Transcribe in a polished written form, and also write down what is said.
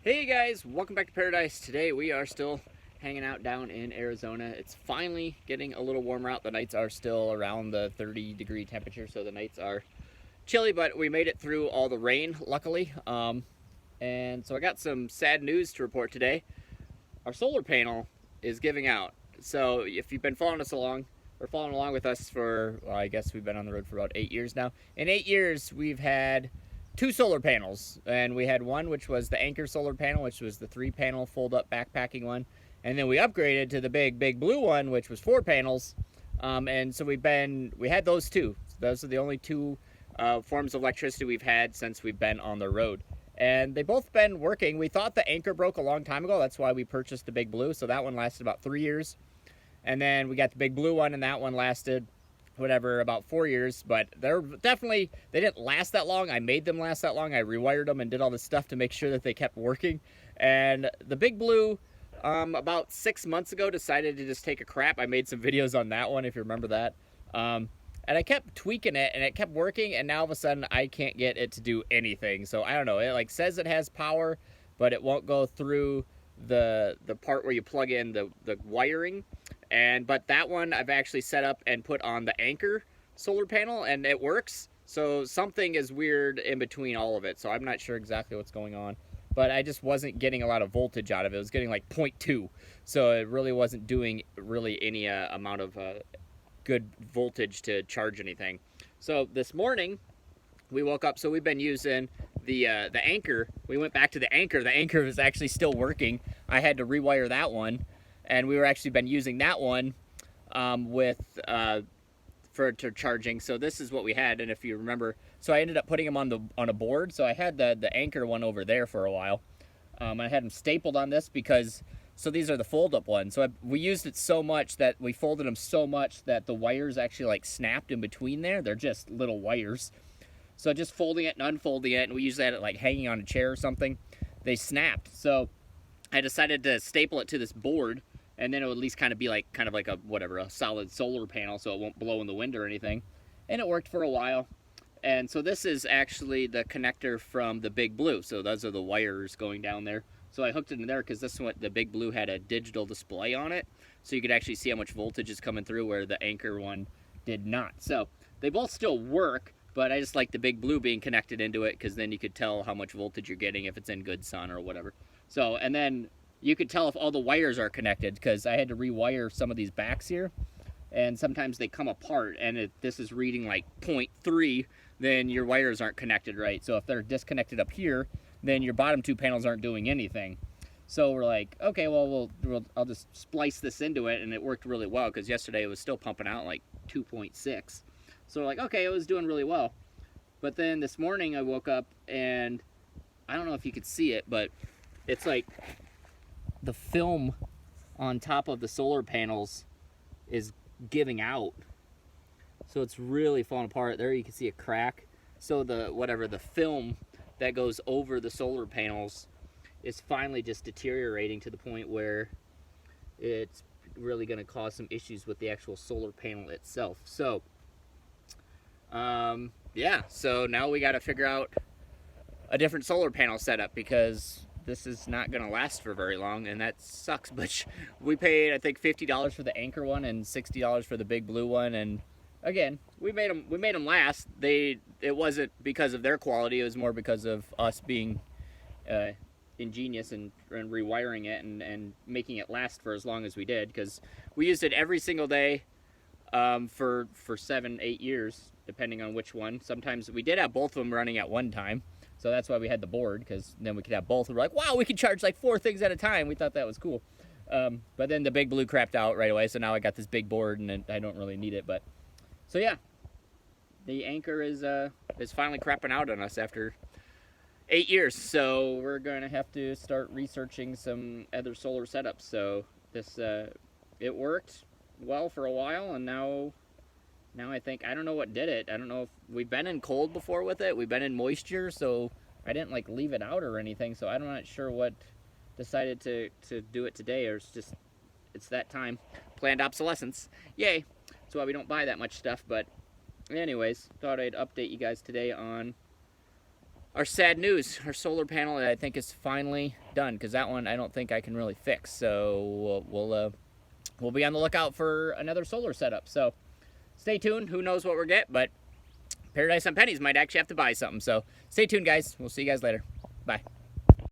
Hey guys, welcome back to Paradise. Today we are still hanging out down in Arizona. It's finally getting a little warmer out. The nights are still around the 30-degree temperature, so the nights are chilly, but we made it through all the rain, luckily. And so I got some sad news to report today. Our solar panel is giving out. So if you've been following us along, or following along with us for, well, I guess we've been on the road for about 8 years now. In 8 years, we've had 2 solar panels, and we had one which was the Anker solar panel, which was the 3-panel fold-up backpacking one, and then we upgraded to the big blue one, which was 4 panels. And so we had those two. Those are the only 2 forms of electricity we've had since we've been on the road, and they both been working. We thought the Anker broke a long time ago. That's why we purchased the big blue. So that one lasted about 3 years, and then we got the big blue one, and that one lasted about 4 years. But they didn't last that long. I made them last that long. I rewired them and did all this stuff to make sure that they kept working. And the big blue, about 6 months ago, decided to just take a crap. I made some videos on that one, if you remember that. And I kept tweaking it, and it kept working, and now all of a sudden I can't get it to do anything. So I don't know, it says it has power, but it won't go through the part where you plug in the wiring. But that one I've actually set up and put on the Anker solar panel, and it works. So something is weird in between all of it. So I'm not sure exactly what's going on, but I just wasn't getting a lot of voltage out of it. It was getting like 0.2. So it really wasn't doing really any amount of good voltage to charge anything. So this morning we woke up, so we've been using the Anker. We went back to the Anker. The Anker is actually still working. I had to rewire that one, and we were actually been using that one for charging. So this is what we had, and if you remember, so I ended up putting them on a board. So I had the Anker one over there for a while. I had them stapled on this because, so these are the fold-up ones. So we used it so much that we folded them so much that the wires actually snapped in between there. They're just little wires. So just folding it and unfolding it, and we usually had it hanging on a chair or something, they snapped. So I decided to staple it to this board, and then it would at least kind of like a solid solar panel, so it won't blow in the wind or anything. And it worked for a while. And so this is actually the connector from the big blue. So those are the wires going down there. So I hooked it in there because this one, the big blue, had a digital display on it, so you could actually see how much voltage is coming through, where the Anker one did not. So they both still work, but I just like the big blue being connected into it, because then you could tell how much voltage you're getting if it's in good sun or whatever. So, and then you could tell if all the wires are connected, because I had to rewire some of these backs here, and sometimes they come apart, and if this is reading like 0.3, then your wires aren't connected right. So if they're disconnected up here, then your bottom 2 panels aren't doing anything. So we're like, okay, well, I'll just splice this into it, and it worked really well, because yesterday it was still pumping out like 2.6. So we're like, okay, it was doing really well. But then this morning I woke up, and I don't know if you could see it, but it's like the film on top of the solar panels is giving out. So it's really falling apart. There you can see a crack. So the film that goes over the solar panels is finally just deteriorating to the point where it's really going to cause some issues with the actual solar panel itself. So yeah, so now we got to figure out a different solar panel setup, because this is not going to last for very long, and that sucks. But we paid, I think, $50 for the Anker one and $60 for the big blue one, and again, we made them last. It wasn't because of their quality, it was more because of us being ingenious and rewiring it and making it last for as long as we did, because we used it every single day for 7-8 years, depending on which one. Sometimes we did have both of them running at one time, so that's why we had the board, because then we could have both. We're like, wow, we could charge like 4 things at a time. We thought that was cool. But then the big blue crapped out right away, so now I got this big board, and I don't really need it. But so yeah, the Anker is finally crapping out on us after 8 years. So we're going to have to start researching some other solar setups. So this it worked well for a while, and now I think, I don't know what did it. I don't know if we've been in cold before with it. We've been in moisture, so I didn't leave it out or anything. So I'm not sure what decided to do it today, or it's that time. Planned obsolescence. Yay. That's why we don't buy that much stuff. But anyways, thought I'd update you guys today on our sad news. Our solar panel, I think, is finally done, because that one I don't think I can really fix. So we'll be on the lookout for another solar setup. So stay tuned. Who knows what we'll get, but Paradise on Pennies might actually have to buy something. So stay tuned, guys. We'll see you guys later. Bye.